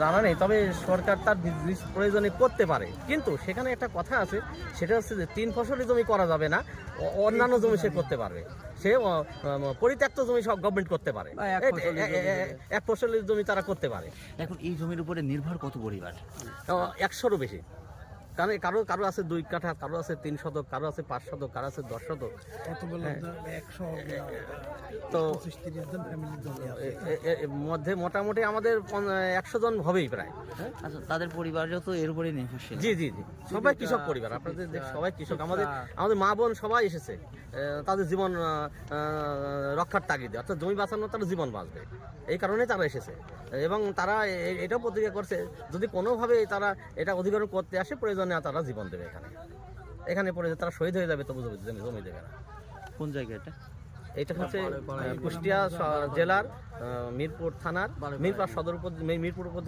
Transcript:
জানা নেই, তবে সরকার তার নিজ প্রয়োজনে করতে পারে, কিন্তু সেখানে একটা কথা আছে, সেটা হচ্ছে যে 3 ফসলি জমি করা যাবে না, অন্যান্য জমি সে করতে পারবে। সে পরিত্যক্ত জমি সব গভর্নমেন্ট করতে পারে, এক ফসলের জমি তারা করতে পারে। এখন এই জমির উপরে নির্ভর কত পরিবার? 100-রও বেশি। কারণ কারো কারো আছে 2 কাঠা, কারো আছে 3 শতক, কারো আছে 5 শতক, কারো আছে 10 শতক। তো মধ্যে মোটামুটি আমাদের 100 জন হবেই প্রায়। আচ্ছা, তাদের পরিবারও তো এর উপরে নির্ভরশীল। জি জি জি, সবাই কৃষক পরিবার, আপনাদের সবাই কৃষক। আমাদের মা বোন সবাই এসেছে তাদের জীবন রক্ষার তাগিদে, অর্থাৎ জমি বাঁচানোর তারা জীবন বাঁচবে, এই কারণে তারা এসেছে। এবং তারা এটাও প্রতিজ্ঞা করছে, যদি কোনোভাবে তারা এটা অধিগ্রহণ করতে আসে, প্রয়োজনে তারা জীবন দেবে। এখানে পড়ে তারা শহীদ হয়ে যাবে, তবু জমি দেবে না। কোন জায়গাটা? এটা হচ্ছে কুষ্টিয়া জেলার মিরপুর থানার মিরপুর সদর মিরপুর উপজেলা।